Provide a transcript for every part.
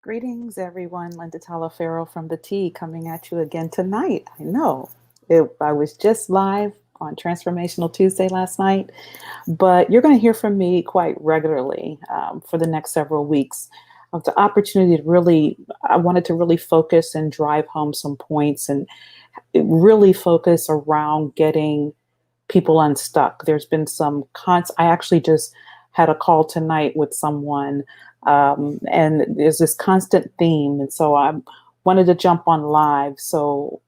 Greetings, everyone. Linda Talaferro from the T coming at you again tonight. I know I was just live on Transformational Tuesday last night, but you're going to hear from me quite regularly for the next several weeks of the opportunity to I wanted to really focus and drive home some points and really focus around getting people unstuck. There's been I actually just had a call tonight with someone, and there's this constant theme. And so I wanted to jump on live so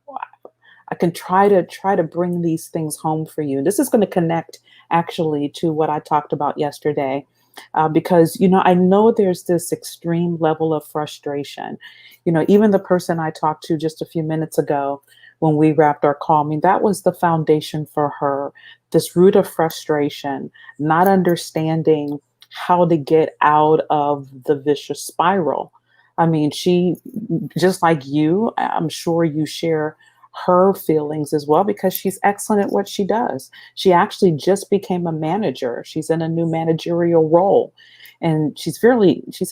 I can try to bring these things home for you. This is going to connect actually to what I talked about yesterday. Because I know there's this extreme level of frustration. Even the person I talked to just a few minutes ago when we wrapped our call, I mean, that was the foundation for her. This root of frustration, not understanding how to get out of the vicious spiral. I mean, she, just like you, I'm sure you share her feelings as well because she's excellent at what she does. She actually just became a manager. She's in a new managerial role and she's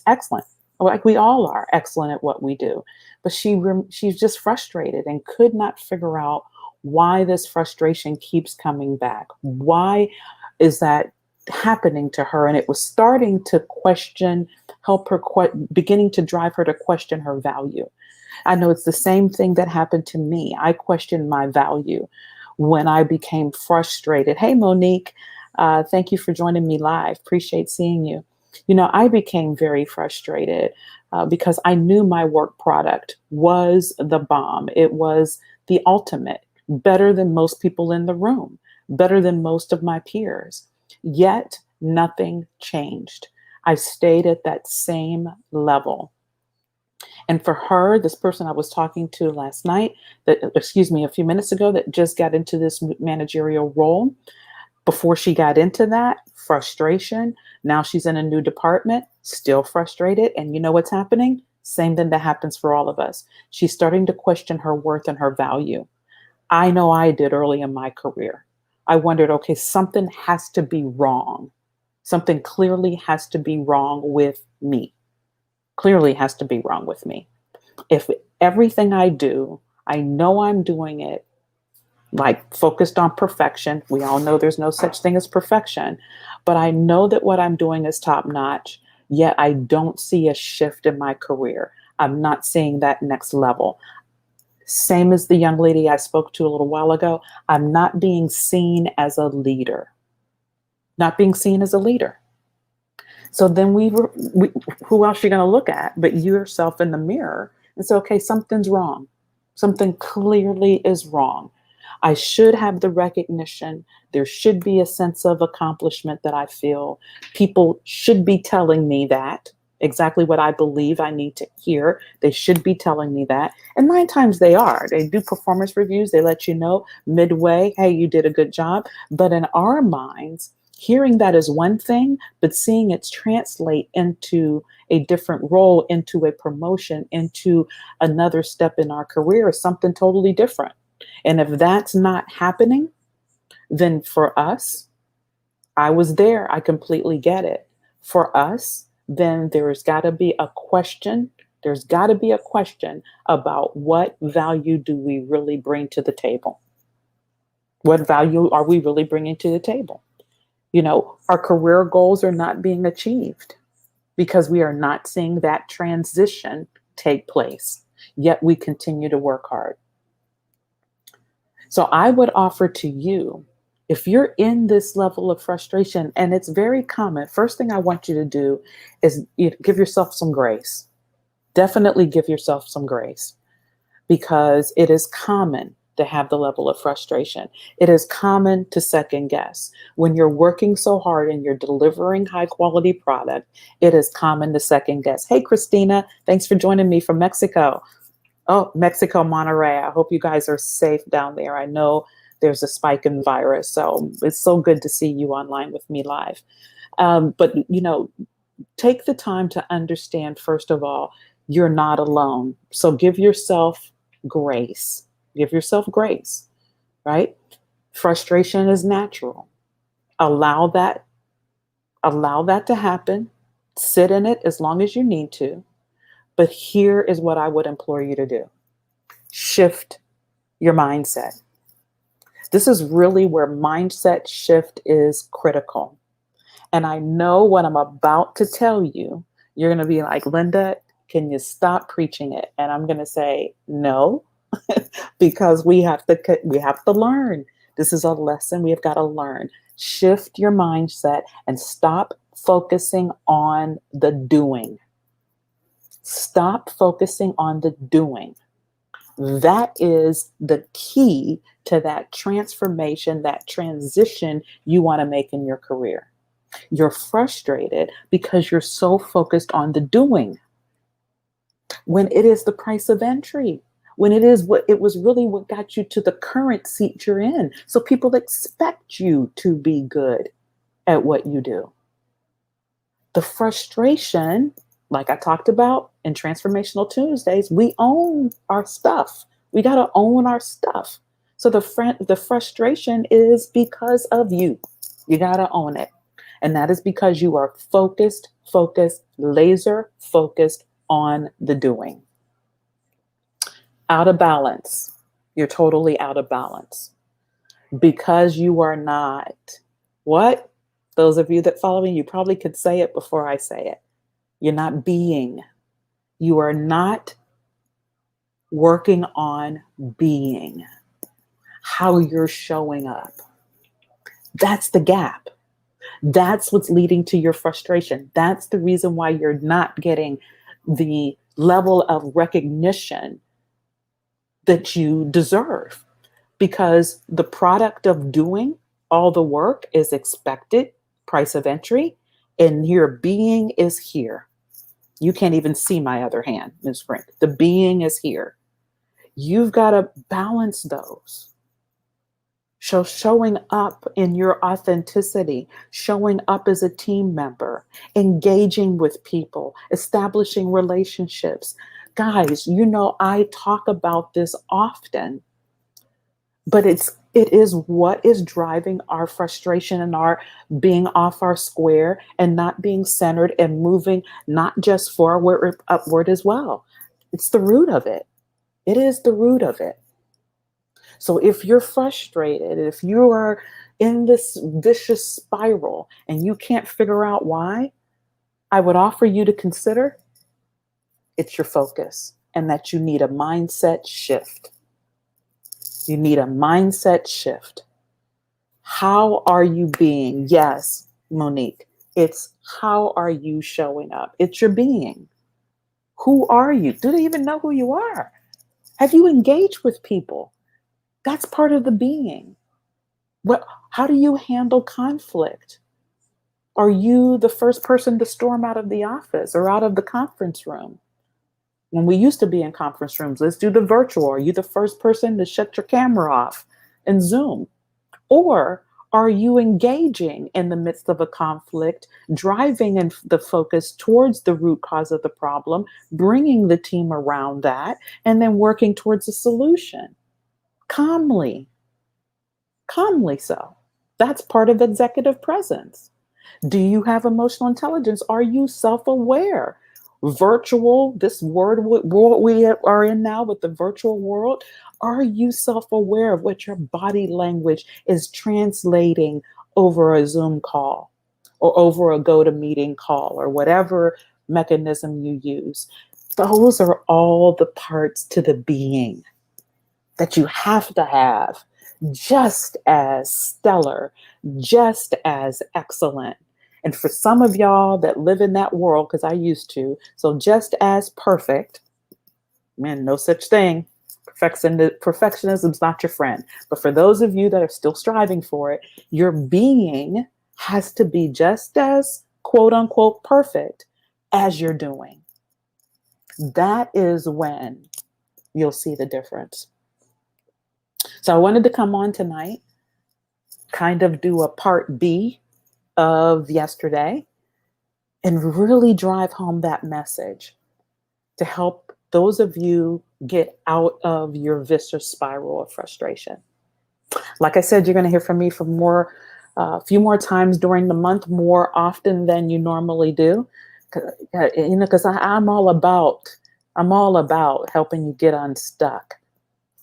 excellent. Like we all are excellent at what we do. But she's just frustrated and could not figure out why this frustration keeps coming back. Why is that happening to her? And it was starting to help her, beginning to drive her to question her value. I know it's the same thing that happened to me. I questioned my value when I became frustrated. Hey, Monique, thank you for joining me live. Appreciate seeing you. I became very frustrated because I knew my work product was the bomb. It was the ultimate, better than most people in the room, better than most of my peers. Yet nothing changed. I stayed at that same level. And for her, this person I was talking to last night, a few minutes ago, that just got into this managerial role, before she got into that, frustration. Now she's in a new department, still frustrated. And you know what's happening? Same thing that happens for all of us. She's starting to question her worth and her value. I know I did early in my career. I wondered, okay, something has to be wrong. Something clearly has to be wrong with me. Clearly has to be wrong with me. If everything I do, I know I'm doing it like focused on perfection. We all know there's no such thing as perfection, but I know that what I'm doing is top notch, yet I don't see a shift in my career. I'm not seeing that next level. Same as the young lady I spoke to a little while ago. I'm not being seen as a leader. Not being seen as a leader. So then who else are you going to look at but yourself in the mirror and say, okay, something's wrong. Something clearly is wrong. I should have the recognition. There should be a sense of accomplishment that I feel. People should be telling me that, exactly what I believe I need to hear. They should be telling me that. And 9 times they are. They do performance reviews. They let you know midway, hey, you did a good job. But in our minds, hearing that is one thing, but seeing it translate into a different role, into a promotion, into another step in our career is something totally different. And if that's not happening, then for us, I was there. I completely get it. For us, then there's got to be a question. There's got to be a question about what value do we really bring to the table? What value are we really bringing to the table? Our career goals are not being achieved because we are not seeing that transition take place. Yet we continue to work hard. So I would offer to you, if you're in this level of frustration, and it's very common, first thing I want you to do is give yourself some grace. Definitely give yourself some grace because it is common to have the level of frustration. It is common to second guess. When you're working so hard and you're delivering high quality product, it is common to second guess. Hey, Christina, thanks for joining me from Mexico. Oh, Mexico, Monterrey. I hope you guys are safe down there. I know there's a spike in virus, so it's so good to see you online with me live. But, take the time to understand, first of all, you're not alone. So give yourself grace. Give yourself grace, right? Frustration is natural. Allow that, allow that to happen. Sit in it as long as you need to. But here is what I would implore you to do. Shift your mindset. This is really where mindset shift is critical. And I know what I'm about to tell you, you're going to be like, Linda, can you stop preaching it? And I'm going to say, no, because we have to learn. This is a lesson we have got to learn. Shift your mindset and stop focusing on the doing. Stop focusing on the doing. That is the key to that transformation, that transition you want to make in your career. You're frustrated because you're so focused on the doing, when it is the price of entry, when it was really what got you to the current seat you're in. So people expect you to be good at what you do. The frustration, like I talked about in Transformational Tuesdays, we own our stuff. We got to own our stuff. So the frustration is because of you. You got to own it. And that is because you are focused, laser focused on the doing. Out of balance. You're totally out of balance because you are not what? Those of you that follow me, you probably could say it before I say it. You're not being. You are not working on being, how you're showing up. That's the gap. That's what's leading to your frustration. That's the reason why you're not getting the level of recognition that you deserve, because the product of doing all the work is expected, price of entry, and your being is here. You can't even see my other hand, Ms. Frank. The being is here. You've got to balance those. So showing up in your authenticity, showing up as a team member, engaging with people, establishing relationships. Guys, I talk about this often, but it is what is driving our frustration and our being off our square and not being centered and moving not just forward, upward as well. It's the root of it. It is the root of it. So if you're frustrated, if you are in this vicious spiral and you can't figure out why, I would offer you to consider it's your focus and that you need a mindset shift. You need a mindset shift. How are you being? Yes, Monique, it's how are you showing up? It's your being. Who are you? Do they even know who you are? Have you engaged with people? That's part of the being. How do you handle conflict? Are you the first person to storm out of the office or out of the conference room? When we used to be in conference rooms, let's do the virtual. Are you the first person to shut your camera off in Zoom? Or are you engaging in the midst of a conflict, driving the focus towards the root cause of the problem, bringing the team around that, and then working towards a solution? Calmly so. That's part of executive presence. Do you have emotional intelligence? Are you self-aware? Virtual, this world we are in now with the virtual world, are you self-aware of what your body language is translating over a Zoom call or over a GoToMeeting call or whatever mechanism you use? Those are all the parts to the being that you have to have just as stellar, just as excellent. And for some of y'all that live in that world, because I used to, so just as perfect, man, no such thing. Perfectionism is not your friend. But for those of you that are still striving for it, your being has to be just as quote unquote perfect as you're doing. That is when you'll see the difference. So I wanted to come on tonight, kind of do a part B of yesterday and really drive home that message to help those of you get out of your vicious spiral of frustration. Like I said, you're going to hear from me for a few more times during the month, more often than you normally do. Because I'm all about I'm all about helping you get unstuck.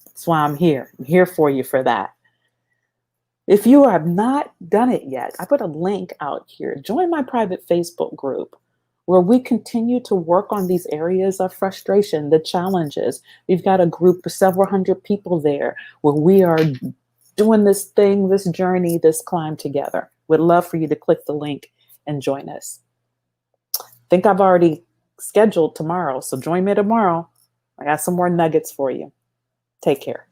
That's why I'm here. I'm here for you for that. If you have not done it yet, I put a link out here. Join my private Facebook group where we continue to work on these areas of frustration, the challenges. We've got a group of several hundred people there where we are doing this thing, this journey, this climb together. Would love for you to click the link and join us. I think I've already scheduled tomorrow, so join me tomorrow. I got some more nuggets for you. Take care.